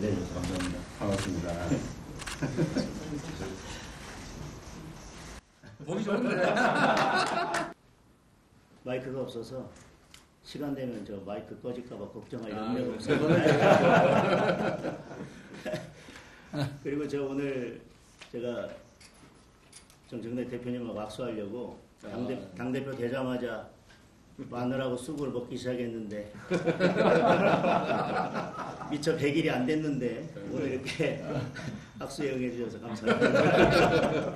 네, 감사합니다. 반갑습니다. 보기 좋은데. 마이크가 없어서 시간 되면 저 마이크 꺼질까봐 걱정할 염려가 없어서. 그리고 저 오늘 제가 정청래 대표님하고 악수하려고 당대표 되자마자 마늘하고 쑥을 먹기 시작했는데 미처 100일이 안 됐는데 오늘 이렇게 악수 영해 주셔서 감사합니다.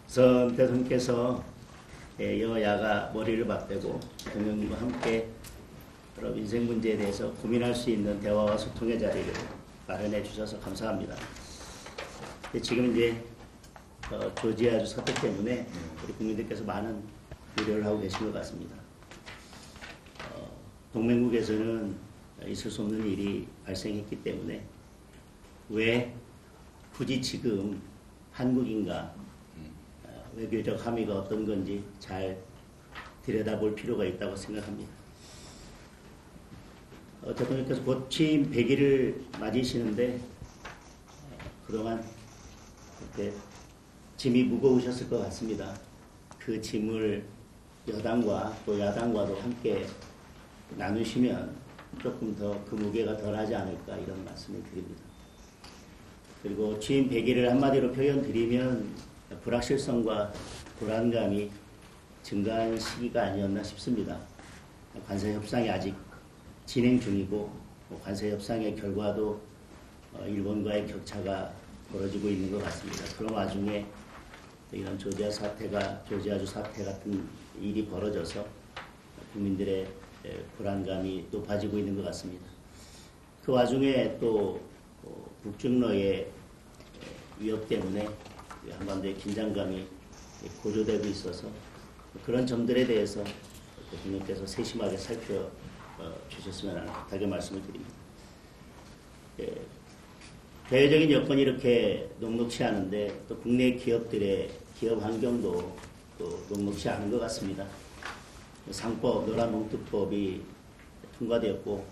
선 대통령께서 여야가 머리를 맞대고 대통령님과 함께 여러 인생 문제에 대해서 고민할 수 있는 대화와 소통의 자리를 마련해 주셔서 감사합니다. 지금 이제 조지아주 사태 때문에 우리 국민들께서 많은 우려를 하고 계신 것 같습니다. 동맹국에서는 있을 수 없는 일이 발생했기 때문에 왜 굳이 지금 한국인가 외교적 함의가 어떤 건지 잘 들여다볼 필요가 있다고 생각합니다. 대통령께서 곧 취임 100일을 맞이시는데 그동안 이렇게 짐이 무거우셨을 것 같습니다. 그 짐을 여당과 또 야당과도 함께 나누시면 조금 더 그 무게가 덜하지 않을까 이런 말씀을 드립니다. 그리고 취임 100일을 한마디로 표현드리면 불확실성과 불안감이 증가한 시기가 아니었나 싶습니다. 관세 협상이 아직 진행 중이고 관세 협상의 결과도 일본과의 격차가 벌어지고 있는 것 같습니다. 그런 와중에 이런 조지아주 사태 같은 일이 벌어져서 국민들의 불안감이 높아지고 있는 것 같습니다. 그 와중에 또 북중러의 위협 때문에 한반도의 긴장감이 고조되고 있어서 그런 점들에 대해서 대통령께서 세심하게 살펴주셨으면 하는 부탁의 말씀을 드립니다. 대외적인 여건이 이렇게 녹록치 않은데 또 국내 기업들의 기업 환경도 또 녹록치 않은 것 같습니다. 상법, 노란봉투법이 통과되었고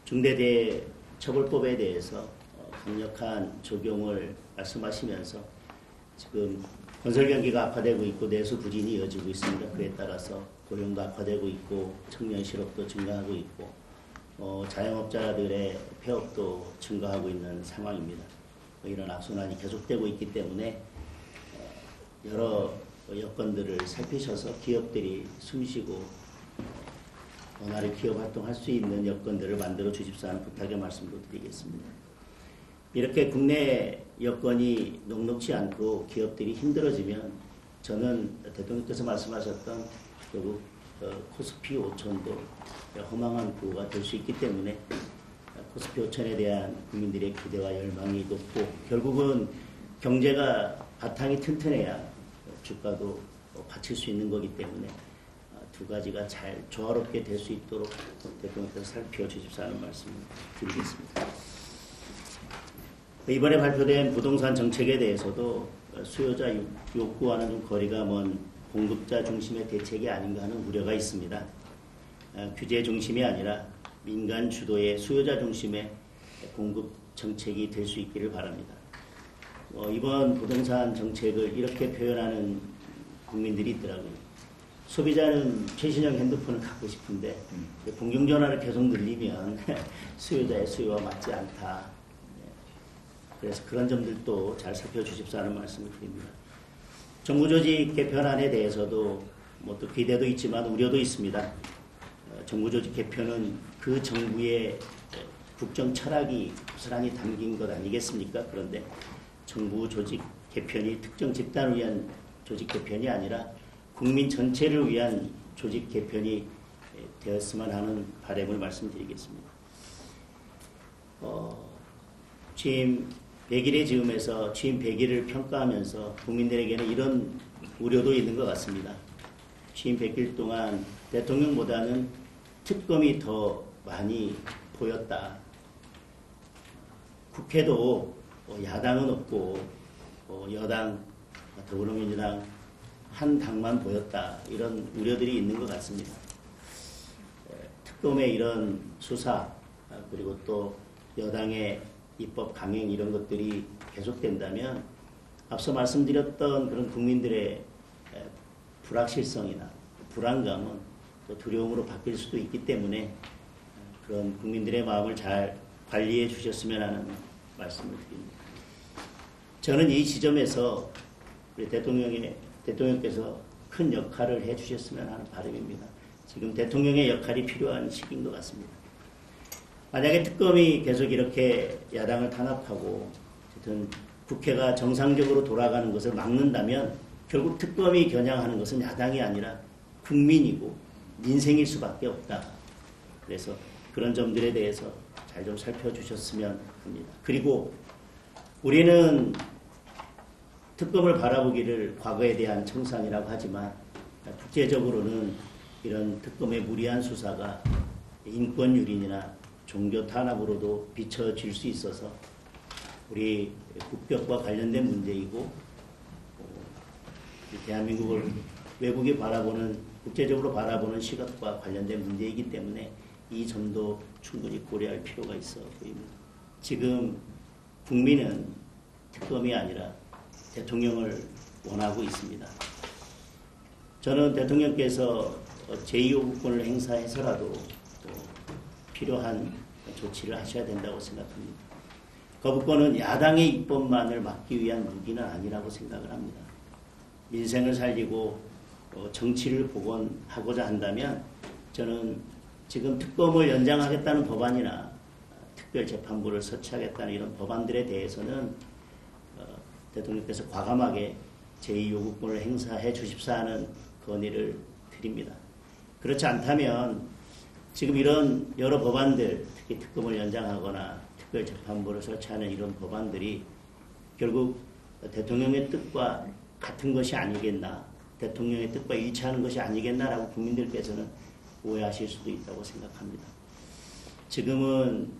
중대재해처벌법에 대해서 강력한 적용을 말씀하시면서 지금 건설 경기가 악화되고 있고 내수 부진이 이어지고 있습니다. 그에 따라서 고용도 악화되고 있고 청년 실업도 증가하고 있고 자영업자들의 폐업도 증가하고 있는 상황입니다. 이런 악순환이 계속되고 있기 때문에 여러 여건들을 살피셔서 기업들이 숨쉬고 원활히 기업 활동할 수 있는 여건들을 만들어 주십사 하는 부탁의 말씀도 드리겠습니다. 이렇게 국내 여건이 녹록치 않고 기업들이 힘들어지면 저는 대통령께서 말씀하셨던 결국 코스피 5천도 허망한 구호가 될 수 있기 때문에 코스피 5천에 대한 국민들의 기대와 열망이 높고 결국은 경제가 바탕이 튼튼해야 주가도 받칠 수 있는 거기 때문에 두 가지가 잘 조화롭게 될 수 있도록 대통령께서 살펴주십사 하는 말씀을 드리겠습니다. 이번에 발표된 부동산 정책에 대해서도 수요자 욕구와는 좀 거리가 먼 공급자 중심의 대책이 아닌가 하는 우려가 있습니다. 규제 중심이 아니라 민간 주도의 수요자 중심의 공급 정책이 될 수 있기를 바랍니다. 이번 부동산 정책을 이렇게 표현하는 국민들이 있더라고요. 소비자는 최신형 핸드폰을 갖고 싶은데 공중전화를 계속 늘리면 수요자의 수요와 맞지 않다. 그래서 그런 점들도 잘 살펴주십사 하는 말씀을 드립니다. 정부 조직 개편안에 대해서도 또 기대도 있지만 우려도 있습니다. 정부 조직 개편은 그 정부의 국정 철학이 고스란히 담긴 것 아니겠습니까? 그런데 정부 조직 개편이 특정 집단을 위한 조직 개편이 아니라 국민 전체를 위한 조직 개편이 되었으면 하는 바람을 말씀드리겠습니다. 취임 100일의 즈음에서 취임 100일을 평가하면서 국민들에게는 이런 우려도 있는 것 같습니다. 취임 100일 동안 대통령보다는 특검이 더 많이 보였다. 국회도 야당은 없고 여당, 더불어민주당 한 당만 보였다. 이런 우려들이 있는 것 같습니다. 특검의 이런 수사 그리고 또 여당의 입법 강행 이런 것들이 계속된다면 앞서 말씀드렸던 그런 국민들의 불확실성이나 불안감은 또 두려움으로 바뀔 수도 있기 때문에 그런 국민들의 마음을 잘 관리해 주셨으면 하는 말씀을 드립니다. 저는 이 지점에서 우리 대통령께서 큰 역할을 해 주셨으면 하는 바람입니다. 지금 대통령의 역할이 필요한 시기인 것 같습니다. 만약에 특검이 계속 이렇게 야당을 탄압하고 어쨌든 국회가 정상적으로 돌아가는 것을 막는다면 결국 특검이 겨냥하는 것은 야당이 아니라 국민이고 민생일 수밖에 없다. 그래서 그런 점들에 대해서 잘 좀 살펴주셨으면 합니다. 그리고 우리는 특검을 바라보기를 과거에 대한 청산이라고 하지만 국제적으로는 이런 특검의 무리한 수사가 인권 유린이나 종교 탄압으로도 비춰질 수 있어서 우리 국격과 관련된 문제이고 대한민국을 외국이 바라보는 국제적으로 바라보는 시각과 관련된 문제이기 때문에 이 점도 충분히 고려할 필요가 있어 보입니다. 지금 국민은 특검이 아니라 대통령을 원하고 있습니다. 저는 대통령께서 제2요구권을 행사해서라도 필요한 조치를 하셔야 된다고 생각합니다. 거부권은 야당의 입법만을 막기 위한 무기는 아니라고 생각을 합니다. 민생을 살리고 정치를 복원하고자 한다면 저는 지금 특검을 연장하겠다는 법안이나 특별재판부를 설치하겠다는 이런 법안들에 대해서는 대통령께서 과감하게 제2요구권을 행사해 주십사 하는 건의를 드립니다. 그렇지 않다면 지금 이런 여러 법안들, 특히 특검을 연장하거나 특별재판부를 설치하는 이런 법안들이 결국 대통령의 뜻과 같은 것이 아니겠나, 대통령의 뜻과 일치하는 것이 아니겠나라고 국민들께서는 오해하실 수도 있다고 생각합니다. 지금은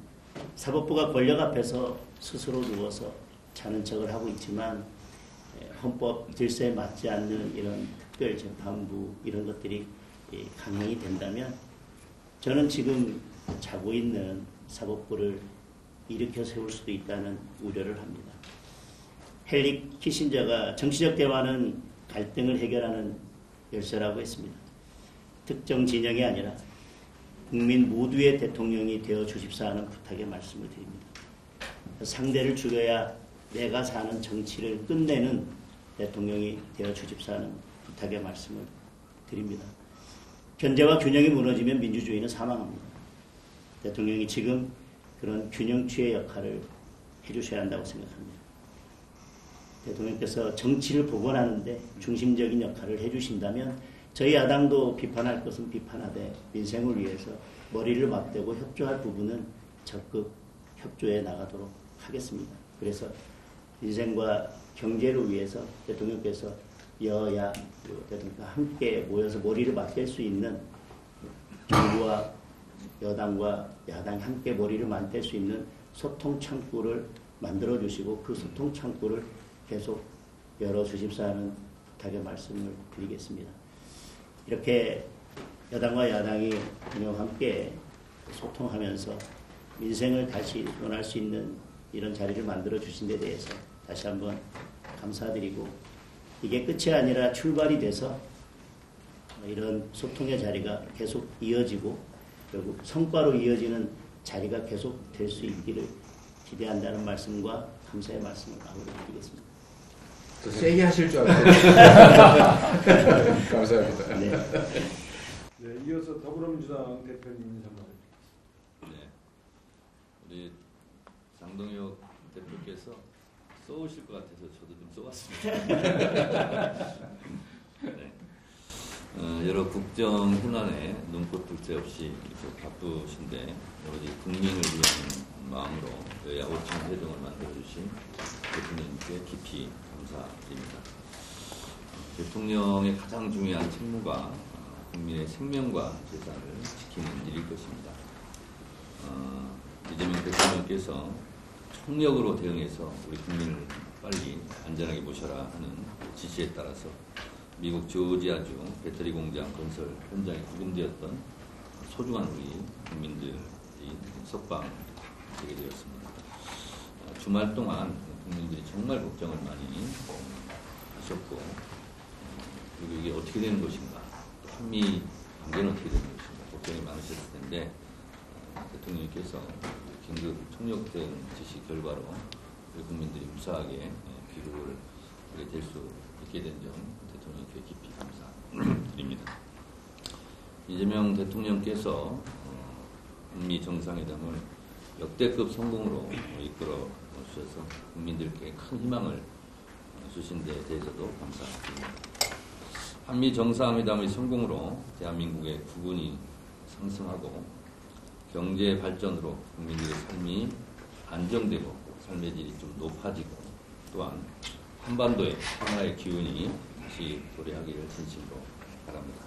사법부가 권력 앞에서 스스로 누워서 자는 척을 하고 있지만 헌법 질서에 맞지 않는 이런 특별재판부 이런 것들이 강행이 된다면 저는 지금 자고 있는 사법부를 일으켜 세울 수도 있다는 우려를 합니다. 헨리 키신저가 정치적 대화는 갈등을 해결하는 열쇠라고 했습니다. 특정 진영이 아니라 국민 모두의 대통령이 되어 주십사 하는 부탁의 말씀을 드립니다. 상대를 죽여야 내가 사는 정치를 끝내는 대통령이 되어 주십사 하는 부탁의 말씀을 드립니다. 견제와 균형이 무너지면 민주주의는 사망합니다. 대통령이 지금 그런 균형추의 역할을 해주셔야 한다고 생각합니다. 대통령께서 정치를 복원하는데 중심적인 역할을 해주신다면 저희 야당도 비판할 것은 비판하되 민생을 위해서 머리를 맞대고 협조할 부분은 적극 협조해 나가도록 하겠습니다. 그래서 민생과 경제를 위해서 대통령께서 여야 대통령과 함께 모여서 머리를 맞댈 수 있는 정부와 여당과 야당이 함께 머리를 맞댈 수 있는 소통 창구를 만들어 주시고 그 소통 창구를 계속 열어 주십사 하는 부탁의 말씀을 드리겠습니다. 이렇게 여당과 야당이 그녀와 함께 소통하면서 민생을 다시 논할 수 있는 이런 자리를 만들어 주신 데 대해서 다시 한번 감사드리고 이게 끝이 아니라 출발이 돼서 이런 소통의 자리가 계속 이어지고 결국 성과로 이어지는 자리가 계속 될 수 있기를 기대한다는 말씀과 감사의 말씀을 마무리드리겠습니다. 더 세게 하실 줄 알았어요. 감사합니다. 네. 네, 이어서 더불어민주당 대표님 인사말. 네, 우리 장동혁 대표께서 써오실 것 같아서 저도 좀 써봤습니다. 네. 여러 국정 현안에 눈꽃 둘 새 없이 바쁘신데 오로지 국민을 위한 마음으로 여야 5청 회동을 만들어주신 대통령님께 깊이 감사드립니다. 대통령의 가장 중요한 책무가 국민의 생명과 재산을 지키는 일일 것입니다. 이재명 대통령께서 총력으로 대응해서 우리 국민을 빨리 안전하게 모셔라 하는 지시에 따라서 미국 조지아주 배터리 공장 건설 현장에 구금되었던 소중한 우리 국민들이 석방 제기되었습니다. 주말 동안 국민들이 정말 걱정을 많이 하셨고, 그리고 이게 어떻게 되는 것인가, 한미 관계는 어떻게 되는 것인가 걱정이 많으셨을 텐데, 대통령께서 긴급 총력 대응 지시 결과로 우리 국민들이 무사하게 귀국을 하게 될 수 있게 된 점 대통령께 깊이 감사드립니다. 이재명 대통령께서 한미 정상회담을 역대급 성공으로 이끌어 주셔서 국민들께 큰 희망을 주신 데 대해서도 감사드립니다. 한미 정상회담의 성공으로 대한민국의 국운이 상승하고 경제 발전으로 국민들의 삶이 안정되고 삶의 질이 좀 높아지고, 또한 한반도의 평화의 기운이 다시 도래하기를 진심으로 바랍니다.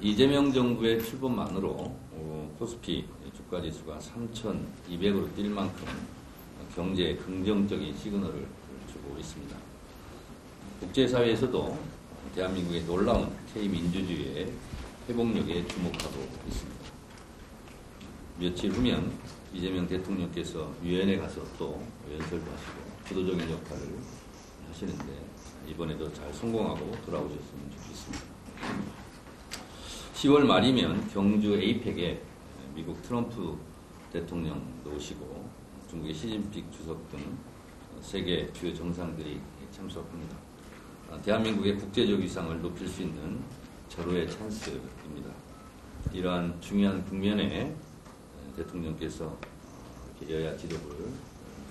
이재명 정부의 출범만으로 코스피 주가지수가 3,200으로 뛸 만큼 경제에 긍정적인 시그널을 주고 있습니다. 국제사회에서도 대한민국의 놀라운 K민주주의의 회복력에 주목하고 있습니다. 며칠 후면 이재명 대통령께서 유엔에 가서 또 연설도 하시고 주도적인 역할을 하시는데, 이번에도 잘 성공하고 돌아오셨으면 좋겠습니다. 10월 말이면 경주 에이펙에 미국 트럼프 대통령도 오시고 중국의 시진핑 주석 등 세계 주요 정상들이 참석합니다. 대한민국의 국제적 위상을 높일 수 있는 절호의 찬스입니다. 이러한 중요한 국면에 대통령께서 여야 지도부를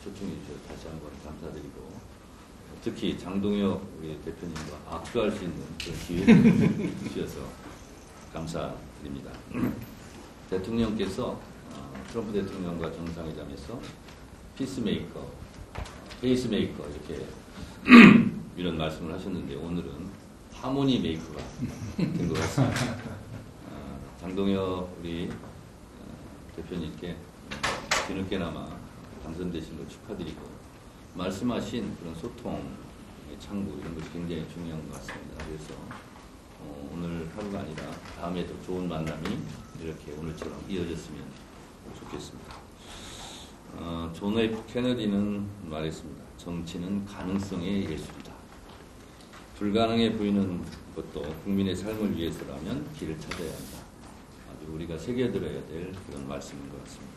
초청해 주셔서 다시 한번 감사드리고, 특히 장동혁 우리 대표님과 악수할 수 있는 그런 기회를 주셔서 감사드립니다. 대통령께서 트럼프 대통령과 정상회담에서 피스메이커, 페이스메이커 이렇게 이런 말씀을 하셨는데, 오늘은 하모니 메이커가 된 것 같습니다. 장동혁 우리 대표님께 뒤늦게나마 당선되신 걸 축하드리고, 말씀하신 그런 소통, 창구 이런 것이 굉장히 중요한 것 같습니다. 그래서 오늘 하루가 아니라 다음에도 좋은 만남이 이렇게 오늘처럼 이어졌으면 좋겠습니다. 존 F 케너디는 말했습니다. 정치는 가능성의 예술이다. 불가능해 보이는 것도 국민의 삶을 위해서라면 길을 찾아야 한다. 아주 우리가 새겨들어야 될 그런 말씀인 것 같습니다.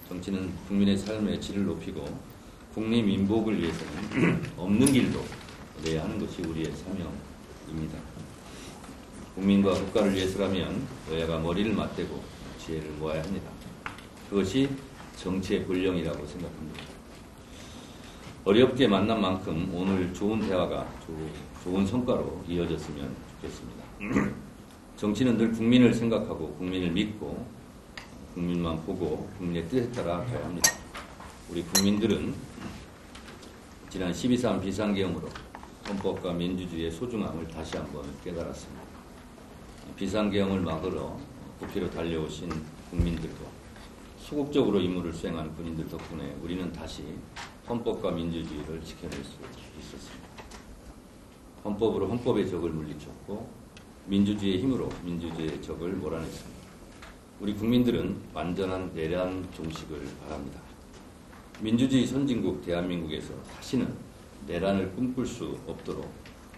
정치는 국민의 삶의 질을 높이고 국민 민복을 위해서는 없는 길도 내야 하는 것이 우리의 사명입니다. 국민과 국가를 위해서라면 여야가 머리를 맞대고 지혜를 모아야 합니다. 그것이 정치의 본령이라고 생각합니다. 어렵게 만난 만큼 오늘 좋은 대화가 좋은 성과로 이어졌으면 좋겠습니다. 정치는 늘 국민을 생각하고 국민을 믿고 국민만 보고 국민의 뜻에 따라 가야 합니다. 우리 국민들은 지난 12.3 비상계엄으로 헌법과 민주주의의 소중함을 다시 한번 깨달았습니다. 비상계엄을 막으러 국회로 달려오신 국민들과 소극적으로 임무를 수행한 군인들 덕분에 우리는 다시 헌법과 민주주의를 지켜낼 수 있었습니다. 헌법으로 헌법의 적을 물리쳤고 민주주의의 힘으로 민주주의의 적을 몰아냈습니다. 우리 국민들은 완전한 내란 종식을 바랍니다. 민주주의 선진국 대한민국에서 다시는 내란을 꿈꿀 수 없도록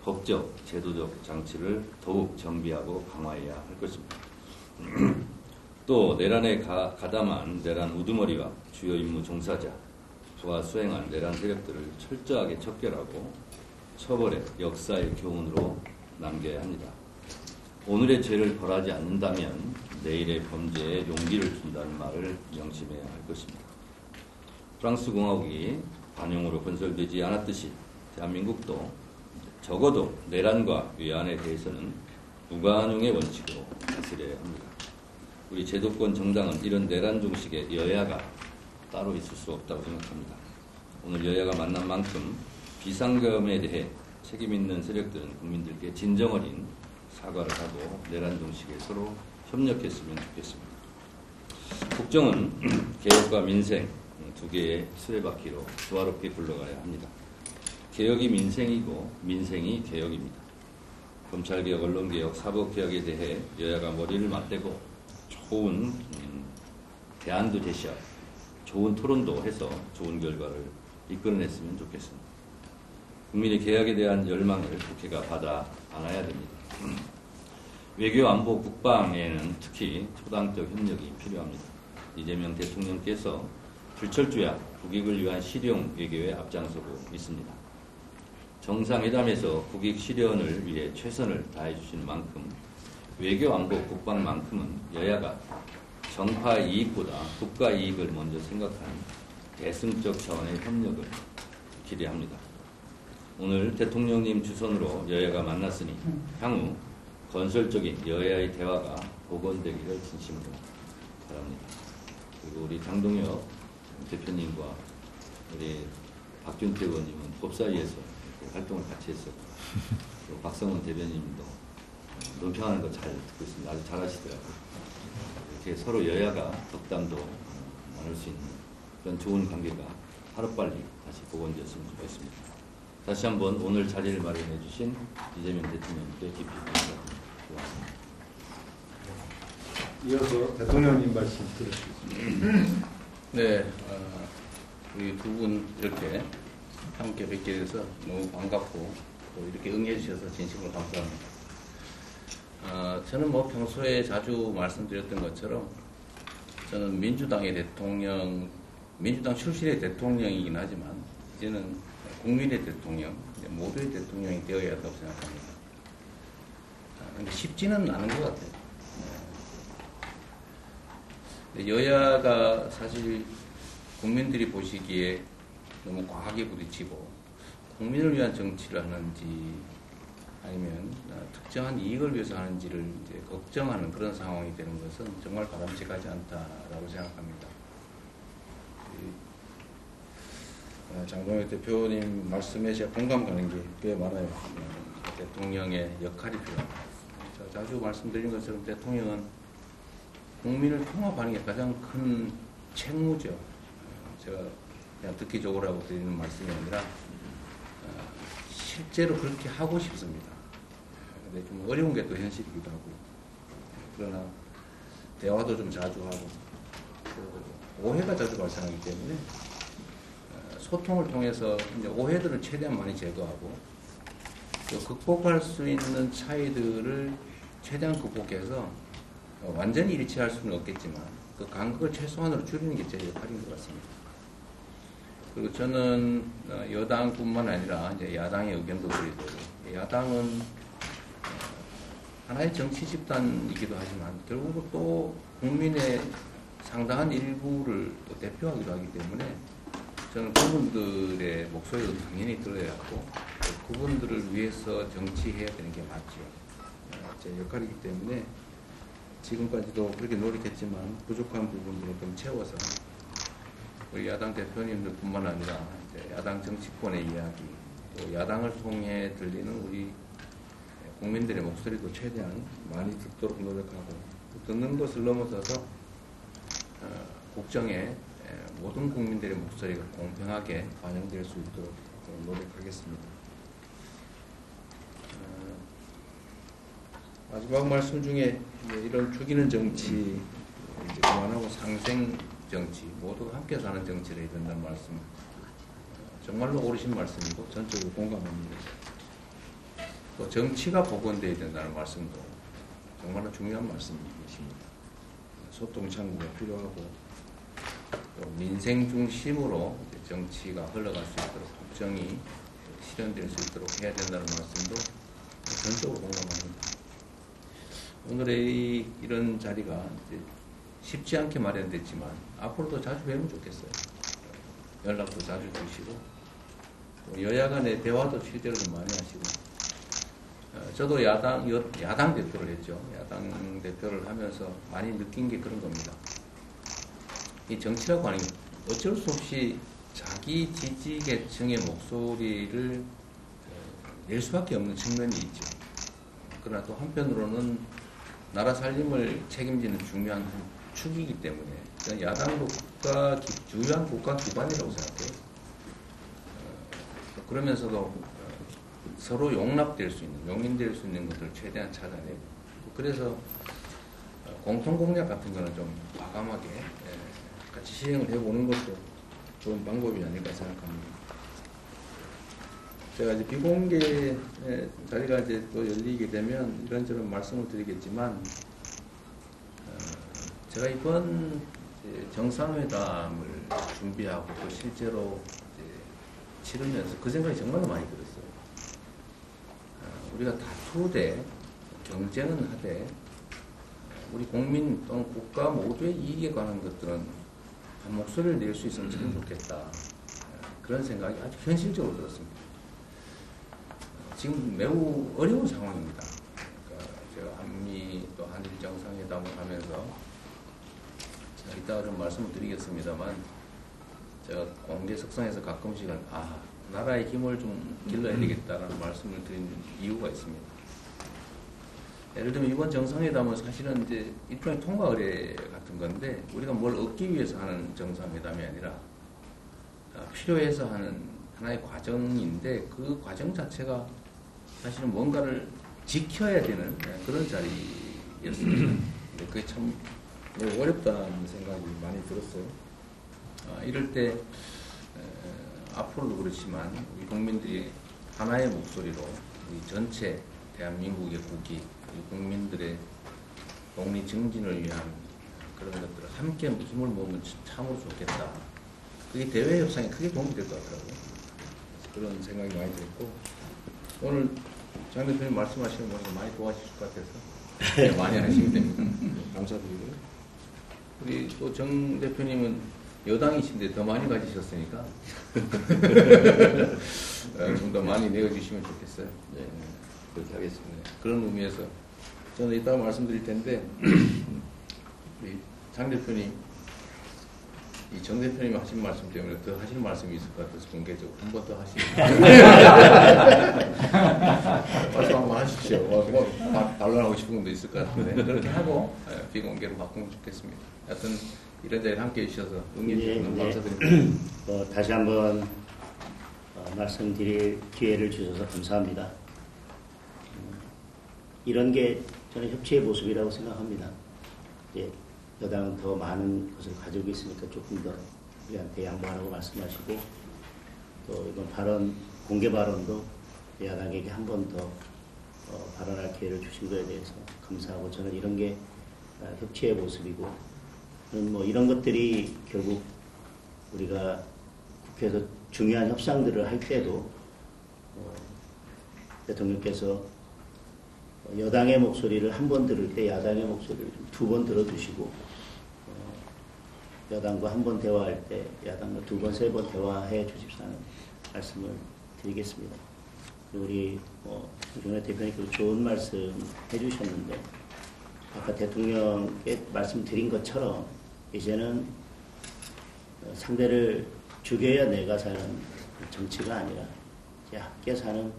법적, 제도적 장치를 더욱 정비하고 강화해야 할 것입니다. 또 내란에 가담한 내란 우두머리와 주요 임무 종사자와 수행한 내란 세력들을 철저하게 척결하고 처벌해 역사의 교훈으로 남겨야 합니다. 오늘의 죄를 벌하지 않는다면 내일의 범죄에 용기를 준다는 말을 명심해야 할 것입니다. 프랑스 공화국이 관용으로 건설되지 않았듯이 대한민국도 적어도 내란과 위안에 대해서는 무관용의 원칙으로 다스려야 합니다. 우리 제도권 정당은 이런 내란 종식의 여야가 따로 있을 수 없다고 생각합니다. 오늘 여야가 만난 만큼 비상계엄에 대해 책임 있는 세력들은 국민들께 진정 어린 사과를 하고 내란 종식에 서로 협력했으면 좋겠습니다. 국정은 개혁과 민생 두 개의 수레바퀴로 조화롭게 굴러가야 합니다. 개혁이 민생이고 민생이 개혁입니다. 검찰개혁, 언론개혁, 사법개혁에 대해 여야가 머리를 맞대고 좋은 대안도 제시하고 좋은 토론도 해서 좋은 결과를 이끌어냈으면 좋겠습니다. 국민의 개혁에 대한 열망을 국회가 받아 안아야 됩니다. 외교, 안보, 국방에는 특히 초당적 협력이 필요합니다. 이재명 대통령께서 불철주야 국익을 위한 실용 외교에 앞장서고 있습니다. 정상회담에서 국익 실현을 위해 최선을 다해 주신 만큼 외교, 안보, 국방만큼은 여야가 정파 이익보다 국가 이익을 먼저 생각하는 대승적 차원의 협력을 기대합니다. 오늘 대통령님 주선으로 여야가 만났으니 향후 건설적인 여야의 대화가 복원되기를 진심으로 바랍니다. 그리고 우리 장동혁 대표님과 우리 박준태 의원님은 법사위에서 활동을 같이 했었고, 또 박성원 대변인님도 논평하는 거 잘 듣고 있습니다. 아주 잘하시더라고요. 이렇게 서로 여야가 덕담도 나눌 수 있는 그런 좋은 관계가 하루빨리 다시 복원되었으면 좋겠습니다. 다시 한번 오늘 자리를 마련해 주신 이재명 대통령께 깊이 감사드립니다. 고맙습니다. 이어서 대통령님 말씀 들으시겠습니다. 네, 우리 두 분 이렇게 함께 뵙게 돼서 너무 반갑고 또 이렇게 응해 주셔서 진심으로 감사합니다. 저는 뭐 평소에 자주 말씀드렸던 것처럼 저는 민주당의 대통령, 민주당 출신의 대통령이긴 하지만 이제는 국민의 대통령, 모두의 대통령이 되어야 한다고 생각합니다. 근데 쉽지는 않은 것 같아요. 여야가 사실 국민들이 보시기에 너무 과하게 부딪히고 국민을 위한 정치를 하는지 아니면 특정한 이익을 위해서 하는지를 이제 걱정하는 그런 상황이 되는 것은 정말 바람직하지 않다라고 생각합니다. 장동혁 대표님 말씀에 제가 공감 가는 게 꽤 많아요. 대통령의 역할이 필요합니다. 자주 말씀드린 것처럼 대통령은 국민을 통합하는 게 가장 큰 책무죠. 제가 그냥 듣기적으로 하고 드리는 말씀이 아니라 실제로 그렇게 하고 싶습니다. 근데 좀 어려운 게 또 현실이기도 하고, 그러나 대화도 좀 자주 하고 오해가 자주 발생하기 때문에 소통을 통해서 이제 오해들을 최대한 많이 제거하고 또 극복할 수 있는 차이들을 최대한 극복해서 완전히 일치할 수는 없겠지만 그 간극을 최소한으로 줄이는 게 제 역할인 것 같습니다. 그리고 저는 여당뿐만 아니라 이제 야당의 의견도 드리고, 야당은 하나의 정치 집단이기도 하지만 결국은 또 국민의 상당한 일부를 또 대표하기도 하기 때문에 저는 그분들의 목소리도 당연히 들어야 하고 그분들을 위해서 정치해야 되는 게 맞죠. 제 역할이기 때문에 지금까지도 그렇게 노력했지만 부족한 부분들을 좀 채워서 우리 야당 대표님들 뿐만 아니라 이제 야당 정치권의 이야기, 또 야당을 통해 들리는 우리 국민들의 목소리도 최대한 많이 듣도록 노력하고, 듣는 것을 넘어서서 국정에 모든 국민들의 목소리가 공평하게 반영될 수 있도록 노력하겠습니다. 마지막 말씀 중에 이런 죽이는 정치 이제 그만하고 상생 정치, 모두가 함께 사는 정치를 해야 된다는 말씀, 정말로 옳으신 말씀이고 전적으로 공감합니다. 또 정치가 복원되어야 된다는 말씀도 정말로 중요한 말씀이십니다. 소통 창구가 필요하고 또 민생 중심으로 정치가 흘러갈 수 있도록 국정이 실현될 수 있도록 해야 된다는 말씀도 전적으로 공감합니다. 오늘의 이런 자리가 이제 쉽지 않게 마련됐지만 앞으로도 자주 뵈면 좋겠어요. 연락도 자주 주시고 또 여야 간의 대화도 실제로 좀 많이 하시고, 저도 야당 대표를 했죠. 야당 대표를 하면서 많이 느낀 게 그런 겁니다. 이 정치라고 하는 게 어쩔 수 없이 자기 지지계층의 목소리를 낼 수밖에 없는 측면이 있죠. 그러나 또 한편으로는 나라 살림을 책임지는 중요한 축이기 때문에 저는 야당도 주요한 국가 기반이라고 생각해요. 그러면서도 서로 용납될 수 있는, 용인될 수 있는 것들을 최대한 찾아내고, 그래서 공통 공약 같은 거는 좀 과감하게 같이 시행을 해보는 것도 좋은 방법이 아닐까 생각합니다. 제가 이제 비공개 자리가 이제 또 열리게 되면 이런저런 말씀을 드리겠지만, 제가 이번 정상회담을 준비하고 또 실제로 치르면서 그 생각이 정말 많이 들었어요. 우리가 다투되 경쟁은 하되 우리 국민 또는 국가 모두의 이익에 관한 것들은 한 목소리를 낼 수 있으면 참 좋겠다. 그런 생각이 아주 현실적으로 들었습니다. 지금 매우 어려운 상황입니다. 그러니까 제가 한미 또 한일 정상회담을 하면서 제가 이따가 좀 말씀을 드리겠습니다만, 제가 공개 석상에서 가끔씩은 나라의 힘을 좀 길러야 되겠다라는 말씀을 드리는 이유가 있습니다. 예를 들면 이번 정상회담은 사실은 이제 일종의 통과 의례 같은 건데, 우리가 뭘 얻기 위해서 하는 정상회담이 아니라 필요해서 하는 하나의 과정인데, 그 과정 자체가 사실은 뭔가를 지켜야 되는 그런 자리였습니다. 근데 그게 참 매우 어렵다는 생각이 많이 들었어요. 이럴 때 앞으로도 그렇지만 우리 국민들이 하나의 목소리로 우리 전체 대한민국의 국기, 우리 국민들의 독립 증진을 위한 그런 것들을 함께 힘을 모으면 참으로 좋겠다. 그게 대외 협상에 크게 도움이 될 것 같더라고요. 그런 생각이 많이 들었고, 오늘 장 대표님 말씀하시는 거니까 많이 도와주실 것 같아서 많이 하시면 됩니다. 감사드리고요. 우리 또 정 대표님은 여당이신데 더 많이 가지셨으니까 좀 더 많이 내어주시면 좋겠어요. 네, 그렇게 하겠습니다. 그런 의미에서 저는 이따가 말씀드릴 텐데, 우리 장 대표님, 이 정 대표님이 하신 말씀 때문에 더 하실 말씀이 있을 것 같아서 공개적으로 한 번 더 하시죠. 말씀 한번 하십시오. 뭐 반론하고 싶은 분도 있을 것 같은데 그렇게 하고 비공개로 바꾸면 좋겠습니다. 하여튼 이런 자리에 함께해 주셔서 응해 주셔서 감사드립니다. 다시 한번 말씀드릴 기회를 주셔서 감사합니다. 이런 게 저는 협치의 모습이라고 생각합니다. 이제 여당은 더 많은 것을 가지고 있으니까 조금 더 우리한테 양보하라고 말씀하시고, 또 이번 발언, 공개 발언도 야당에게 한 번 더 발언할 기회를 주신 것에 대해서 감사하고, 저는 이런 게 협치의 모습이고, 뭐 이런 것들이 결국 우리가 국회에서 중요한 협상들을 할 때도 대통령께서 여당의 목소리를 한 번 들을 때 야당의 목소리를 두 번 들어주시고, 여당과 한 번 대화할 때 야당과 두 번, 세 번 대화해 주십사는 말씀을 드리겠습니다. 우리 김종래 대표님께서 좋은 말씀 해주셨는데, 아까 대통령께 말씀드린 것처럼 이제는 상대를 죽여야 내가 사는 정치가 아니라 이제 함께 사는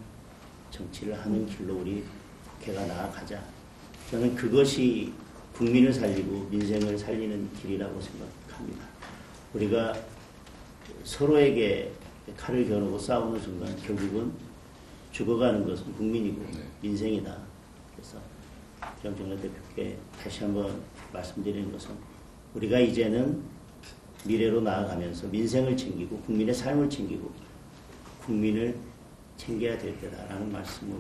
정치를 하는 길로 우리 국회가 나아가자. 저는 그것이 국민을 살리고 민생을 살리는 길이라고 생각합니다. 우리가 서로에게 칼을 겨누고 싸우는 순간 결국은 죽어가는 것은 국민이고 민생이다. 그래서 정청래 대표께 다시 한번 말씀드리는 것은, 우리가 이제는 미래로 나아가면서 민생을 챙기고 국민의 삶을 챙기고 국민을 챙겨야 될 때다라는 말씀으로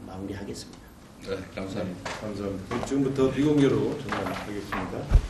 마무리하겠습니다. 네, 감사합니다. 감사합니다. 지금부터 비공개로 전환하겠습니다.